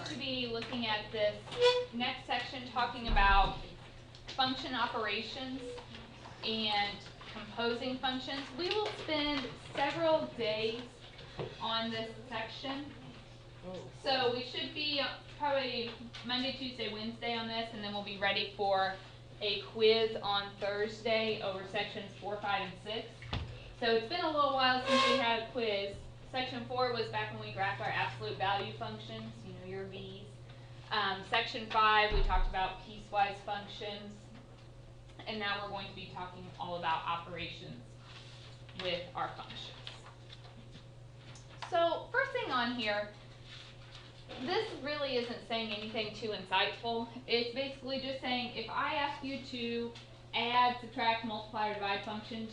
to be looking at this next section talking about function operations and composing functions. We will spend several days on this section. So we should be probably Monday, Tuesday, Wednesday on this, and then we'll be ready for a quiz on Thursday over sections 4, 5, and 6. So it's been a little while since we had a quiz. Section 4 was back when we graphed our absolute value functions, your V's. Section 5, we talked about piecewise functions. And now we're going to be talking all about operations with our functions. So first thing on here, this really isn't saying anything too insightful. It's basically just saying if I ask you to add, subtract, multiply, or divide functions,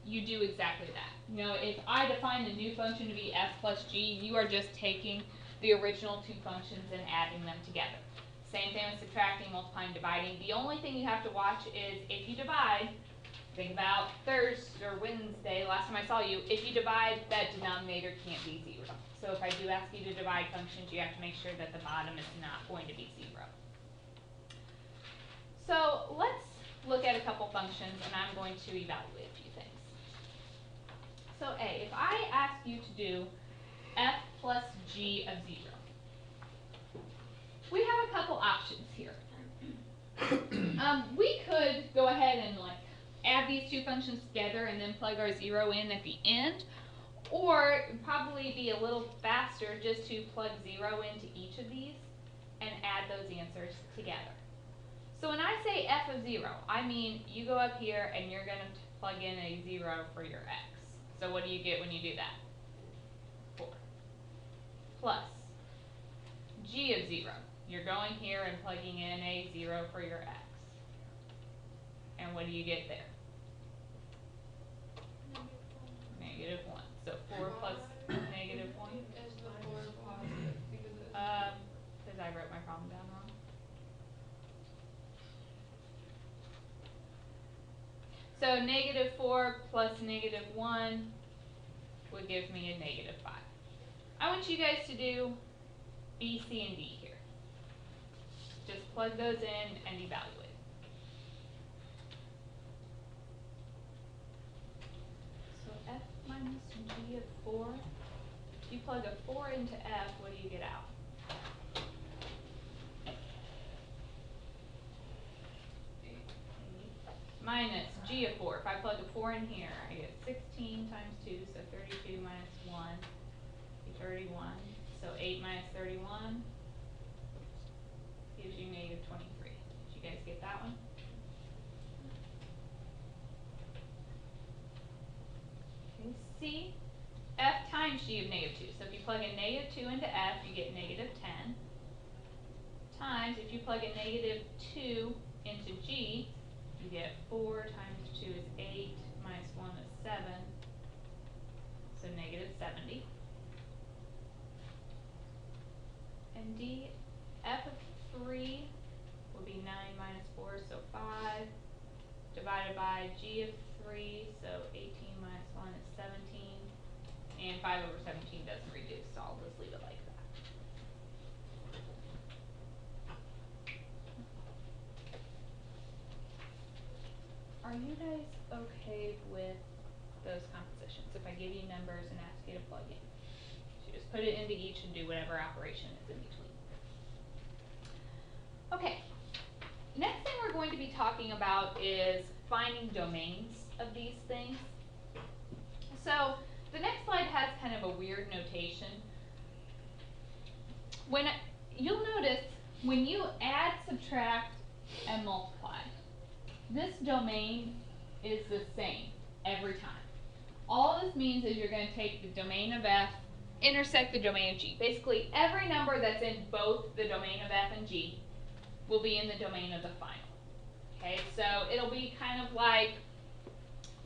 you do exactly that. If I define the new function to be f plus g, you are just taking the original two functions and adding them together. Same thing with subtracting, multiplying, dividing. The only thing you have to watch is if you divide, think about Thursday or Wednesday, last time I saw you, if you divide, that denominator can't be 0. So if I do ask you to divide functions, you have to make sure that the bottom is not going to be 0. So let's look at a couple functions, and I'm going to evaluate a few things. So A, if I ask you to do f plus g of 0, we have a couple options here. We could go ahead and add these two functions together and then plug our 0 in at the end, or it would probably be a little faster just to plug 0 into each of these and add those answers together. So when I say f of 0, I mean you go up here and you're going to plug in a 0 for your x. So what do you get when you do that? 4. Plus g of 0. You're going here and plugging in a 0 for your x. And what do you get there? Negative 1. So 4 plus negative 1? Is the 4 positive? Because I wrote my problem down wrong. So negative 4 plus negative 1 would give me a negative 5. I want you guys to do B, C, and D here. Just plug those in and evaluate. So f minus g of 4. If you plug a 4 into f, what do you get out? Minus g of 4. If I plug a 4 in here, I get 16 times 2, so 32 minus 1, 31. So 8 minus 31 gives you negative 23. Did you guys get that one? Okay, C, f times g of negative 2. So if you plug in negative 2 into f, you get negative 10. Times, if you plug in negative 2 into g, you get 4 times 2 is 8, minus 1 is 7, so negative 70. And D, f of 3 will be 9 minus 4, so 5, divided by g of 3, so 18 minus 1 is 17, and 5 over 17 doesn't reduce, so I'll just leave it like that. Are you guys okay with those compositions if I give you numbers and ask you to plug in? So you just put it into each and do whatever operation is in between. Okay, next thing we're going to be talking about is finding domains of these things. So the next slide has kind of a weird notation. You'll notice when you add, subtract, and multiply, this domain is the same every time. All this means is you're going to take the domain of f, intersect the domain of g. Basically, every number that's in both the domain of f and g will be in the domain of the final. Okay, so it'll be kind of like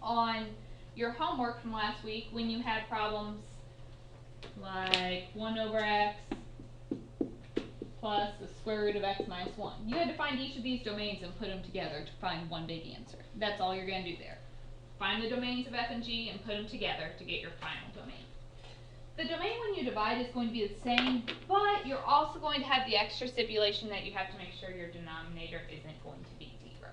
on your homework from last week when you had problems like 1 over x plus the square root of x minus 1. You had to find each of these domains and put them together to find one big answer. That's all you're going to do there. Find the domains of f and g and put them together to get your final domain. The domain when you divide is going to be the same, but But you're also going to have the extra stipulation that you have to make sure your denominator isn't going to be 0.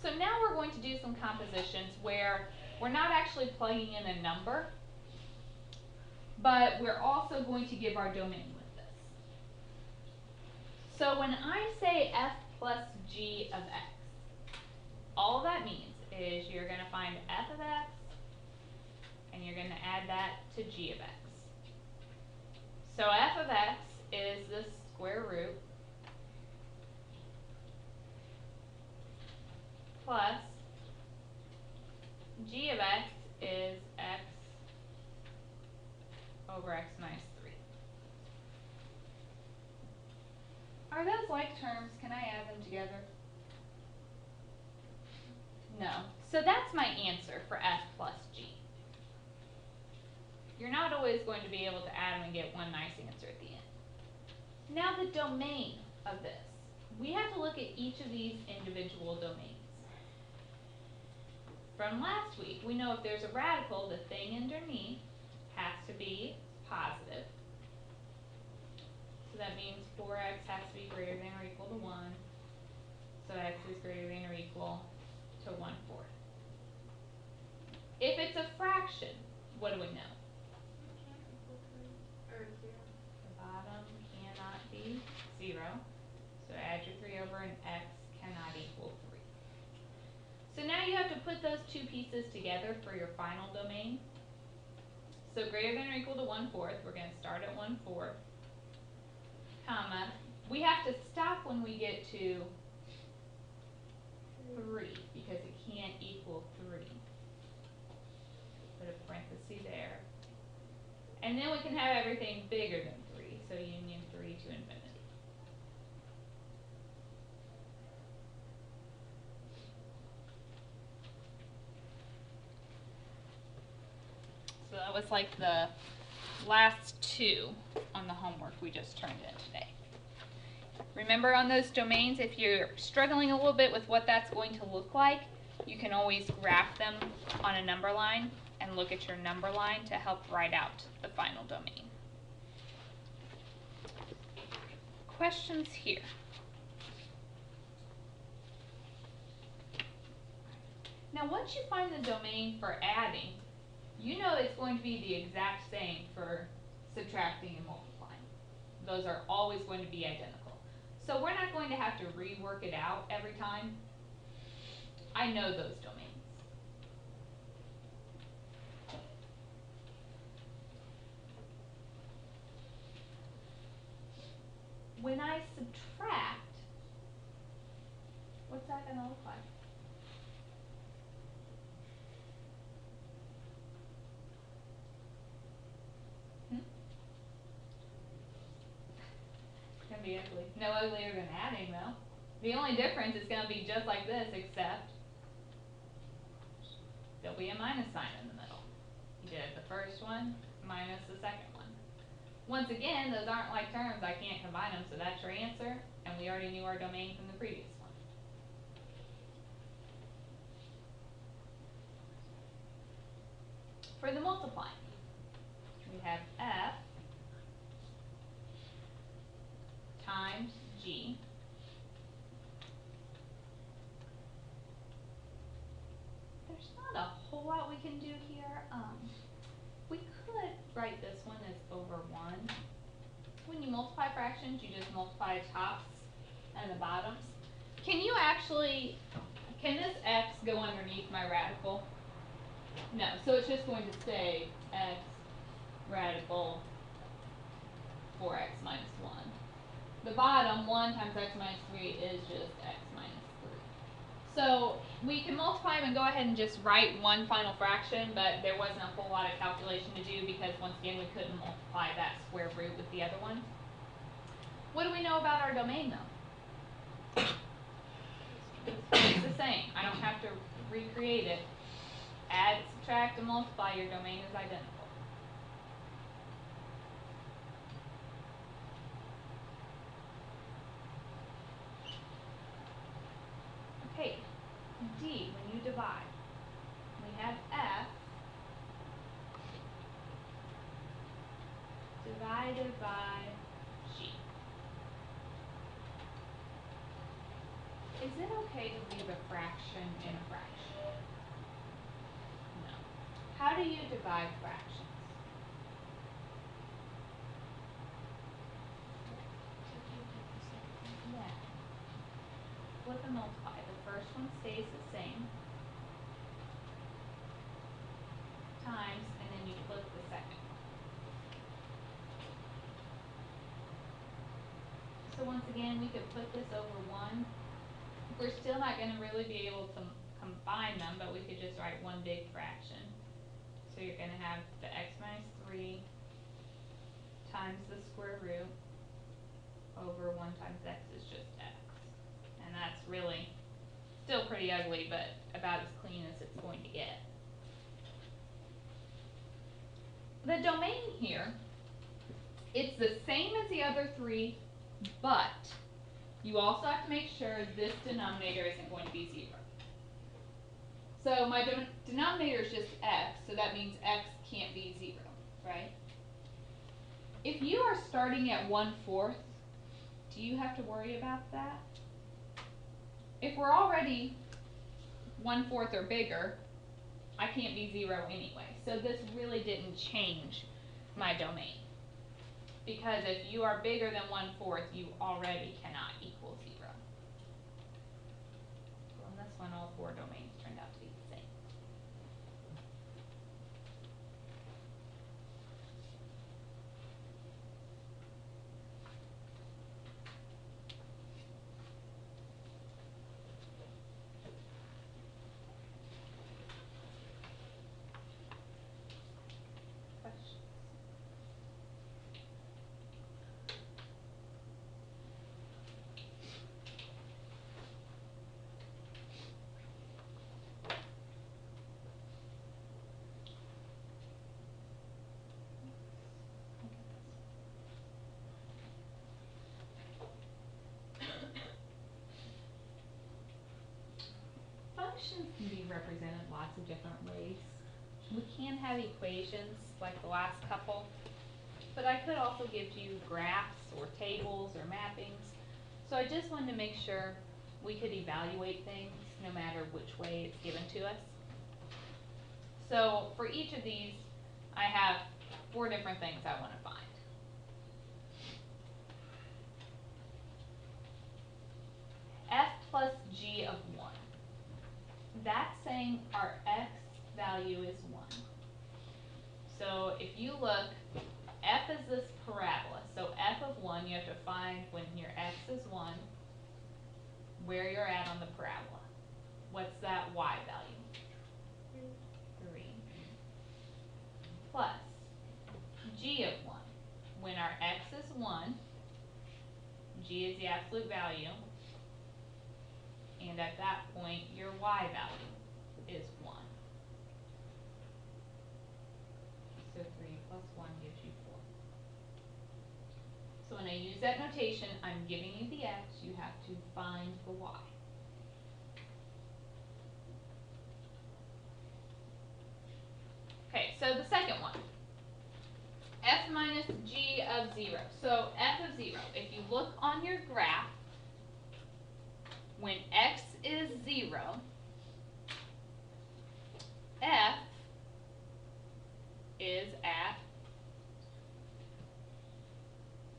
So now we're going to do some compositions where we're not actually plugging in a number, but we're also going to give our domain with this. So when I say f plus g of x, all that means is you're going to find f of x, and you're going to add that to g of x. So f of x is the square root plus g of x is x over x minus 3. Are those like terms? Can I add them together? No. So that's my answer for f plus g. You're not always going to be able to add them and get one nice answer at the end. Now the domain of this. We have to look at each of these individual domains. From last week, we know if there's a radical, the thing underneath has to be positive. So that means 4x has to be greater than or equal to 1. So x is greater than or equal to 1/4. If it's a fraction, what do we know? Or 0. The bottom cannot be 0. So add your 3 over and x cannot equal 3. So now you have to put those two pieces together for your final domain. So greater than or equal to 1/4, we're going to start at 1/4, comma, we have to stop when we get to 3 because it can't equal 3. Put a parenthesis there. And then we can have everything bigger than 3, so union 3 to infinity. So that was like the last two on the homework we just turned in today. Remember on those domains, if you're struggling a little bit with what that's going to look like, you can always graph them on a number line and look at your number line to help write out the final domain. Questions here? Now once you find the domain for adding, you know it's going to be the exact same for subtracting and multiplying. Those are always going to be identical. So we're not going to have to rework it out every time. I know those domains. When I subtract, what's that going to look like? It's going to be ugly. No uglier than adding, though. The only difference is going to be just like this, except there'll be a minus sign in the middle. You did the first one minus the second one. Once again, those aren't like terms. I can't combine them, so that's your answer. And we already knew our domain from the previous one. For the multiplying, we have f times g there's not a whole lot we can do here. We could write this one as over 1. When you multiply fractions, you just multiply tops and the bottoms. Can this x go underneath my radical? No, so it's just going to say x radical 4x minus 1. The bottom, 1 times x minus 3, is just x minus 3. So we can multiply them and go ahead and just write one final fraction, but there wasn't a whole lot of calculation to do because, once again, we couldn't multiply that square root with the other one. What do we know about our domain, though? It's the same. I don't have to recreate it. Add, subtract, and multiply, your domain is identical. Okay, D, when you divide, we have f divided divided by g. Is it okay to leave a fraction in a fraction? No. How do you divide fractions? Yeah. Flip and multiply. The first one stays the same. Times, and then you flip the second. So once again, we could put this over 1. We're still not going to really be able to combine them, but we could just write one big fraction. So you're going to have the x minus 3 times the square root over 1 times x is just x. And that's really still pretty ugly, but about as clean as it's going to get. The domain here, it's the same as the other 3, but you also have to make sure this denominator isn't going to be 0. So my denominator is just x, so that means x can't be 0, right? If you are starting at 1/4, do you have to worry about that? If we're already 1/4 or bigger, I can't be 0 anyway. So this really didn't change my domain. Because if you are bigger than 1/4, you already cannot equal 0. So in this one, all 4 domains turned out to be the same. Questions? Functions can be represented lots of different ways. We can have equations like the last couple, but I could also give you graphs or tables or mappings. So I just wanted to make sure we could evaluate things no matter which way it's given to us. So for each of these, I have 4 different things I want to find. F plus g of 1. That's saying our x value is 1. So if you look, f is this parabola. So f of 1, you have to find when your x is 1, where you're at on the parabola. What's that y value? 3. Plus g of 1. When our x is 1, g is the absolute value. And at that point, your y value is 1. So 3 plus 1 gives you 4. So when I use that notation, I'm giving you the x, you have to find the y. Okay, so the second one, f minus g of 0. So f of 0, if you look on your graph, when x is 0, f is at,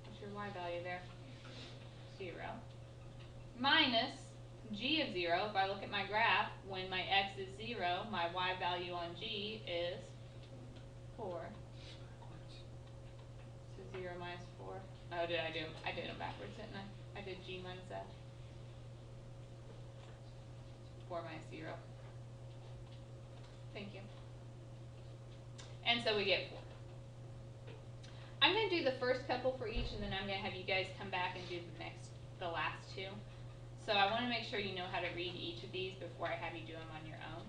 what's your y value there? 0. Minus g of 0, if I look at my graph, when my x is 0, my y value on g is 4. So 0 minus 4. Oh, I did them backwards, didn't I? I did g minus f. 4 minus 0. Thank you. And so we get 4. I'm going to do the first couple for each, and then I'm going to have you guys come back and do the last 2. So I want to make sure you know how to read each of these before I have you do them on your own.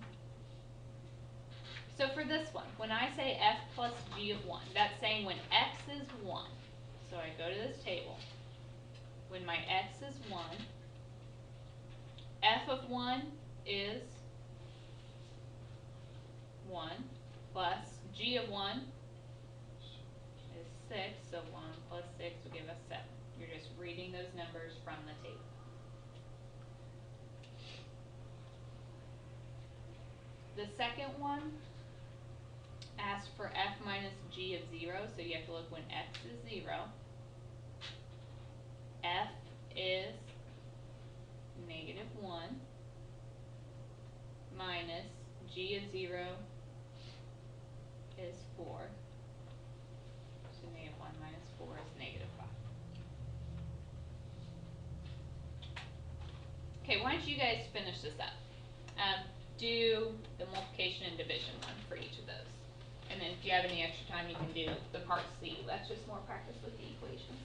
So for this one, when I say f plus g of 1, that's saying when x is 1. So I go to this table. When my x is 1, f of 1 is 1 plus g of 1 is 6, so 1 plus 6 will give us 7. You're just reading those numbers from the table. The second one asks for f minus g of 0, so you have to look when x is 0. F is negative 1 minus g of 0 is 4. So negative 1 minus 4 is negative 5. Okay, why don't you guys finish this up? Do the multiplication and division one for each of those. And then if you have any extra time, you can do the part C. That's just more practice with the equations.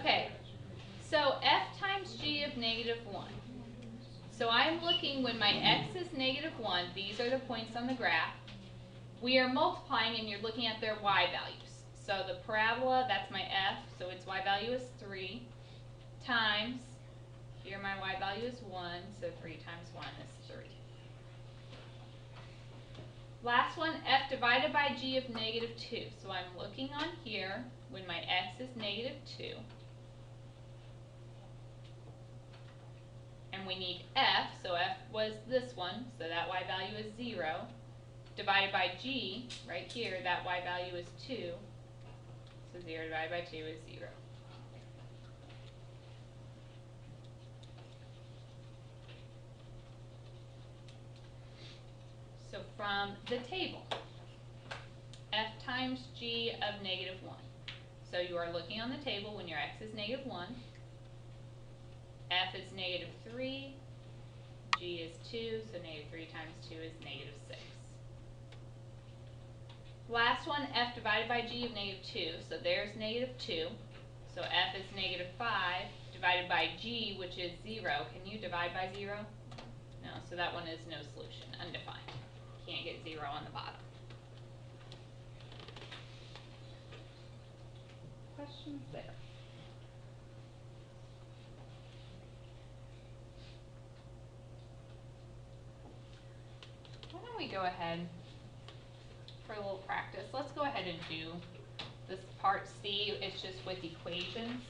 Okay, so f times g of negative 1. So I'm looking when my x is negative 1, these are the points on the graph. We are multiplying and you're looking at their y values. So the parabola, that's my f, so its y value is 3, times, here my y value is 1, so 3 times 1 is 3. Last one, f divided by g of negative 2. So I'm looking on here when my x is negative 2. And we need f, so f was this one, so that y value is 0. Divided by g, right here, that y value is 2. So 0 divided by 2 is 0. So from the table, f times g of negative 1. So you are looking on the table when your x is negative 1. F is negative 3. G is 2, so negative 3 times 2 is negative 6. Last one, f divided by g of negative 2. So there's negative 2. So f is negative 5 divided by g, which is 0. Can you divide by 0? No, so that one is no solution, undefined. Can't get 0 on the bottom. Questions there? Why don't we go ahead for a little practice. Let's go ahead and do this part C. It's just with equations.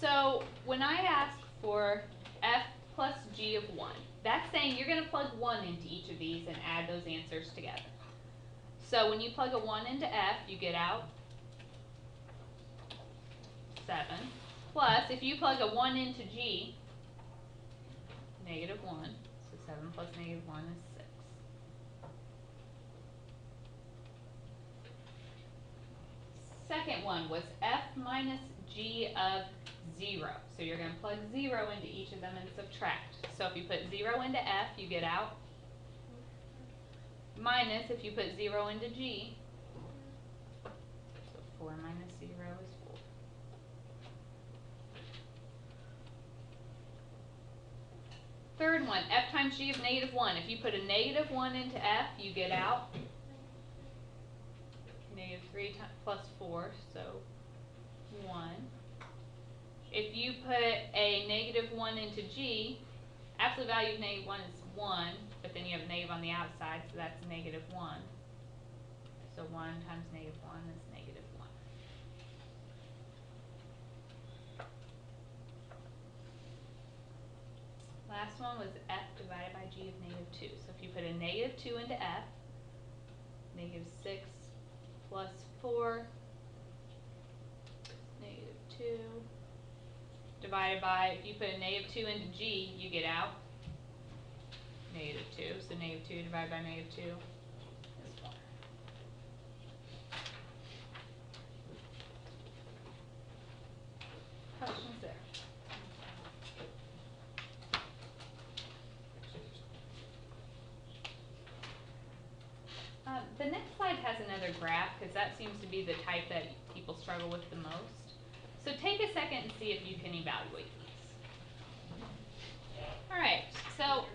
So when I ask for f plus g of 1, that's saying you're going to plug 1 into each of these and add those answers together. So when you plug a 1 into f, you get out 7. Plus, if you plug a 1 into g, negative 1. So 7 plus negative 1 is 6. Second one was f minus g of 0. So you're going to plug 0 into each of them and subtract. So if you put 0 into f, you get out. Minus if you put 0 into g. So 4 minus 0 is 4. Third one, f times g of negative 1. If you put a negative 1 into f, you get out negative 3 plus 4, so 1. If you put a negative 1 into g, absolute value of negative 1 is 1, but then you have a negative on the outside, so that's negative 1. So 1 times negative 1 is negative 1. Last one was f divided by g of negative 2. So if you put a negative 2 into f, negative 6 plus 4, negative 2, divided by, if you put a negative 2 into g, you get out negative 2. So negative 2 divided by negative 2 is 1. Questions there? The next slide has another graph because that seems to be the type that people struggle with the most. So take a second and see if you can evaluate these. Alright, so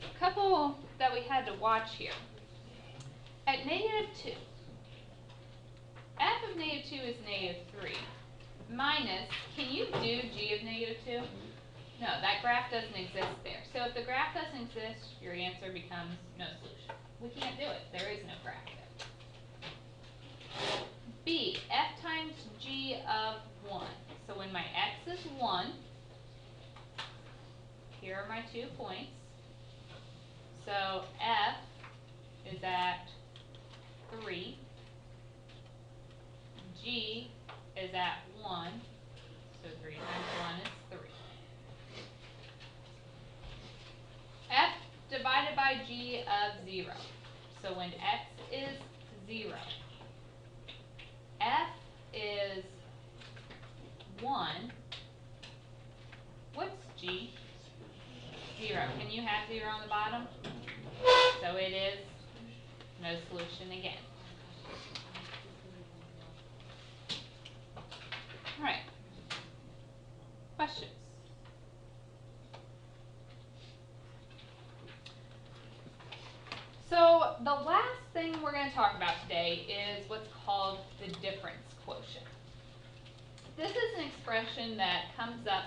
a couple that we had to watch here. At negative 2, f of negative 2 is negative 3 minus, can you do g of negative 2? No, that graph doesn't exist there. So if the graph doesn't exist, your answer becomes no solution. We can't do it. There is no graph there. B, f times g of 1. So when my x is 1, here are my 2 points. So f is at 3. G is at 1. So 3 times 1 is 3. F divided by g of 0. So when x is 0, f is 1. What's g? 0. Can you have 0 on the bottom? So it is no solution again. All right. Questions? So the last thing we're going to talk about today is what's called the difference quotient. This is an expression that comes up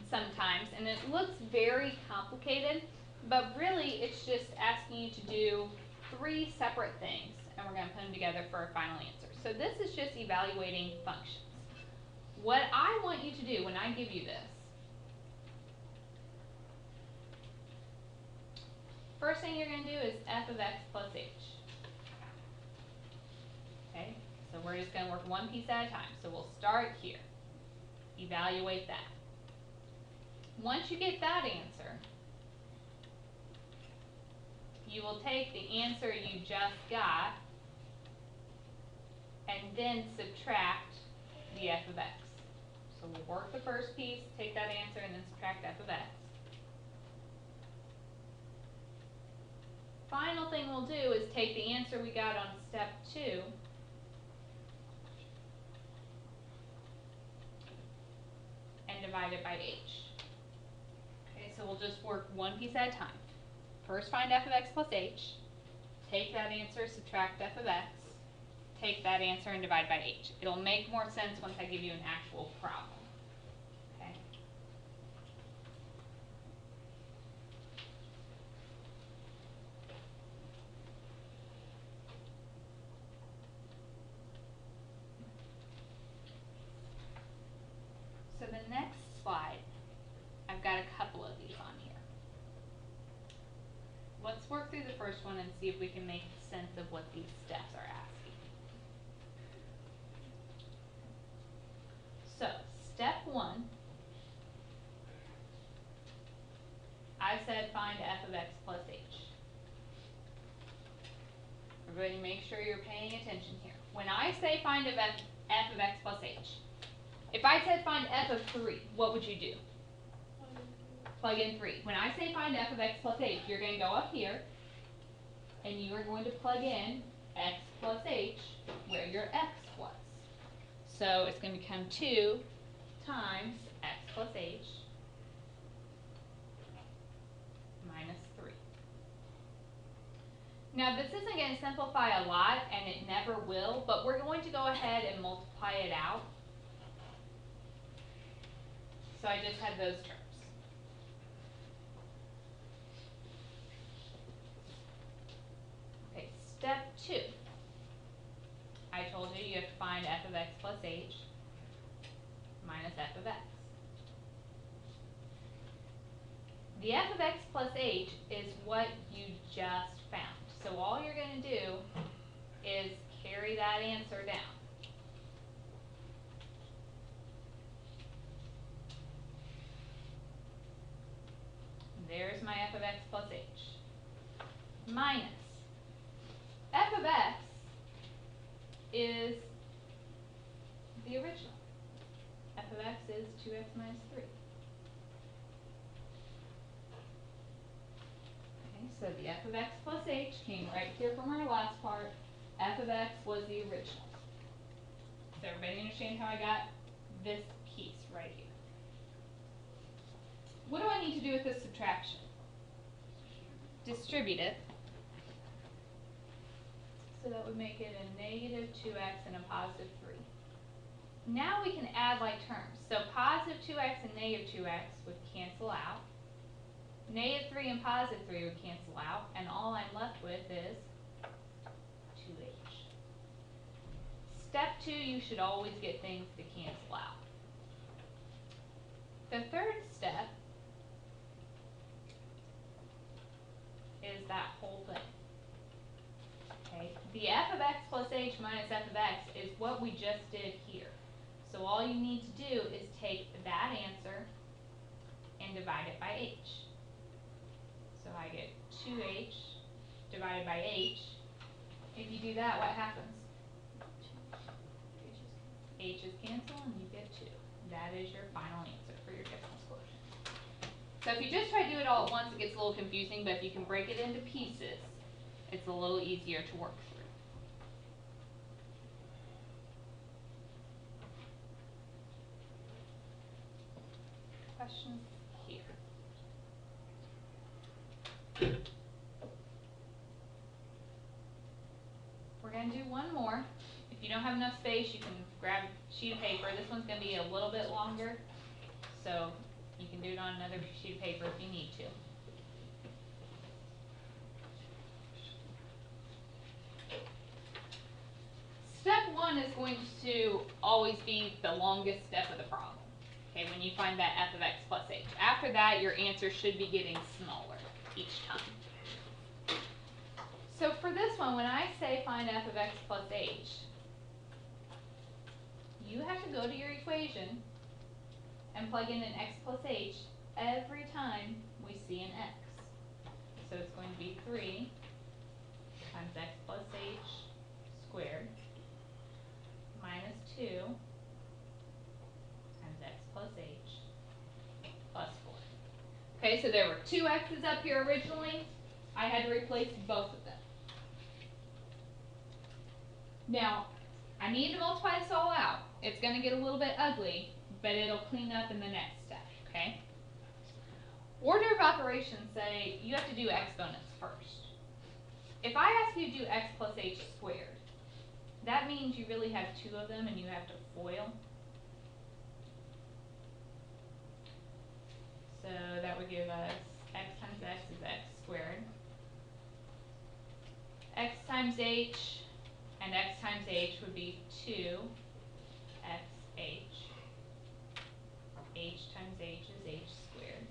sometimes, and it looks very complicated, but really it's just asking you to do 3 separate things, and we're going to put them together for a final answer. So this is just evaluating functions. What I want you to do when I give you this, first thing you're going to do is f of x plus h. Okay, so we're just going to work one piece at a time. So we'll start here. Evaluate that. Once you get that answer, you will take the answer you just got and then subtract the f of x. So we'll work the first piece, take that answer, and then subtract f of x. Final thing we'll do is take the answer we got on step 2 and divide it by h. Okay, so we'll just work one piece at a time. First find f of x plus h, take that answer, subtract f of x, take that answer and divide by h. It'll make more sense once I give you an actual problem. Okay. So the next slide, I've got a couple of these on here. Let's work through the first one and see if we can make sense of what these steps are asking. So, step 1, I said find f of x plus h. Everybody make sure you're paying attention here. When I say find f of x plus h, if I said find f of 3, what would you do? Plug in 3. When I say find f of x plus h, you're going to go up here, and you are going to plug in x plus h where your x was. So it's going to become 2 times x plus h minus 3. Now this isn't going to simplify a lot, and it never will, but we're going to go ahead and multiply it out. So I just have those terms. Okay, step 2. I told you you have to find f of x plus h minus f of x. The f of x plus h is what you just found. So all you're going to do is carry that answer down. There's my f of x plus h. Minus f of x is the original. F of x is 2x minus 3. Okay, so the f of x plus h came right here from our last part. F of x was the original. Does everybody understand how I got this piece right here? What do I need to do with this subtraction? Distribute it. So that would make it a negative 2x and a positive 3. Now we can add like terms. So positive 2x and negative 2x would cancel out. Negative 3 and positive 3 would cancel out, and all I'm left with is 2h. Step 2, you should always get things to cancel out. The third step is that whole thing. Okay? The f of x plus h minus f of x is what we just did here. So all you need to do is take that answer and divide it by h. So I get 2h divided by h. If you do that, what happens? H is canceled and you get 2. That is your final answer for your difference quotient. So if you just try to do it all at once, it gets a little confusing, but if you can break it into pieces, it's a little easier to work through. Questions here? We're going to do one more. If you don't have enough space, you can grab a sheet of paper. This one's going to be a little bit longer, so you can do it on another sheet of paper if you need to. Step 1 is going to always be the longest step of the problem. Okay, when you find that f of x plus h. After that, your answer should be getting smaller each time. So for this one, when I say find f of x plus h, you have to go to your equation and plug in an x plus h every time we see an x. So it's going to be 3 times x plus h squared minus 2 times x plus h plus 4. Okay, so there were 2 x's up here originally. I had to replace both of them. Now, I need to multiply this all out. It's going to get a little bit ugly, but it'll clean up in the next step, okay? Order of operations say you have to do exponents first. If I ask you to do x plus h squared, that means you really have 2 of them and you have to FOIL. So that would give us x times x is x squared. X times h and x times h would be 2xh. H times h is h squared.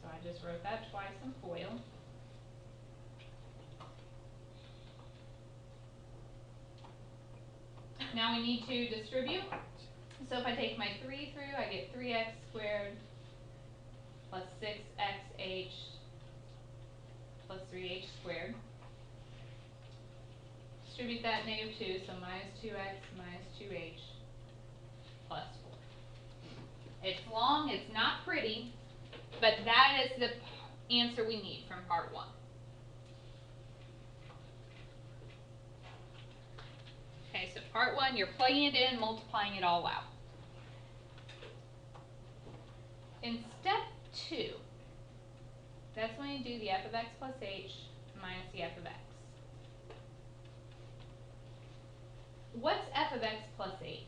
So I just wrote that twice in FOIL. Now we need to distribute. So if I take my 3 through, I get 3x squared plus 6xh plus 3h squared. Distribute that negative 2, so minus 2x minus 2h plus 4. It's long, it's not pretty, but that is the answer we need from part 1. Okay, so part 1, you're plugging it in, multiplying it all out. In step 2, that's when you do the f of x plus h minus the f of x. What's f of x plus h?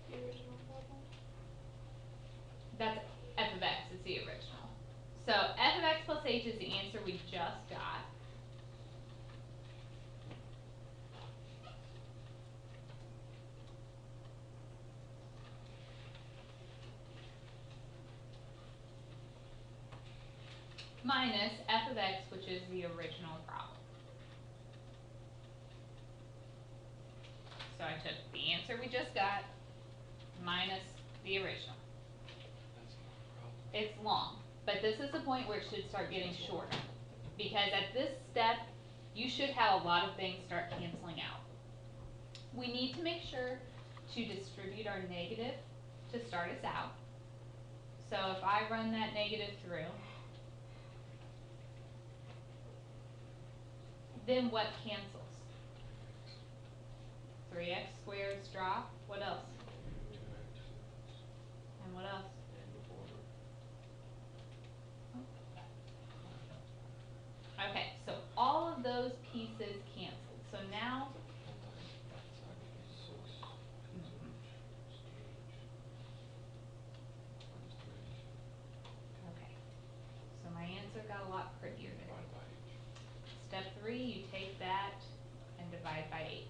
The original problem. That's f of x, is the original. So f of x plus h is the answer we just got. Minus f of x, which is the original problem. So I took the answer we just got minus the original. It's long, but this is the point where it should start getting shorter. Because at this step, you should have a lot of things start canceling out. We need to make sure to distribute our negative to start us out. So if I run that negative through, then what cancels? 3x squareds drop. What else? And what else? Step 3, you take that and divide by H.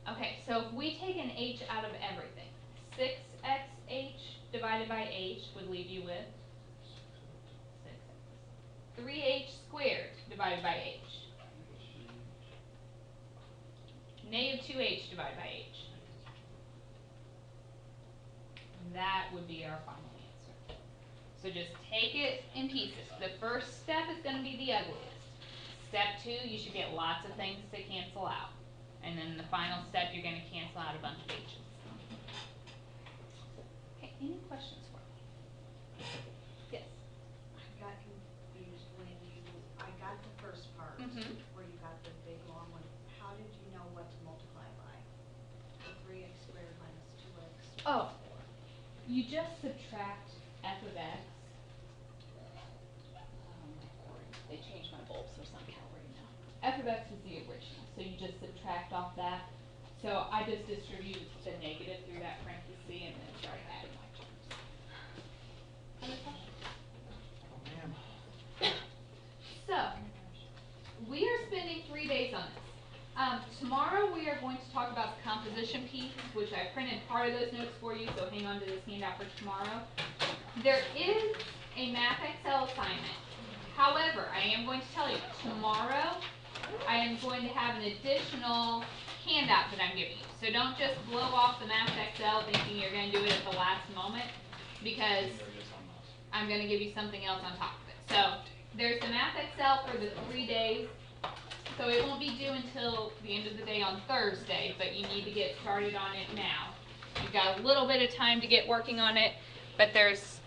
Okay, so if we take an H out of everything, 6xh divided by H would leave you with 6x. 3h squared divided by H. Negative 2h divided by H. And that would be our final answer. So just take it in pieces. The first step is going to be the ugliest. Step 2, you should get lots of things to cancel out. And then the final step, you're going to cancel out a bunch of H's. Okay, any questions for me? Yes. I got confused when I got the first part, Mhm. where you got the big long one. How did you know what to multiply by? The 3x squared minus 2x. Oh, you just subtract f of x. They changed my bulbs, so it's not calibrating now. F of x is the original, so you just subtract off that. So I just distribute the negative through that parenthesis and then start adding my terms. Other questions? Oh, man. So, we are spending 3 days on this. Tomorrow we are going to talk about the composition piece, which I printed part of those notes for you, so hang on to this handout for tomorrow. There is a Math Excel assignment. However, I am going to tell you, tomorrow I am going to have an additional handout that I'm giving you. So don't just blow off the Math Excel thinking you're going to do it at the last moment, because I'm going to give you something else on top of it. So there's the Math Excel for the 3 days. So it won't be due until the end of the day on Thursday, but you need to get started on it now. You've got a little bit of time to get working on it, but there's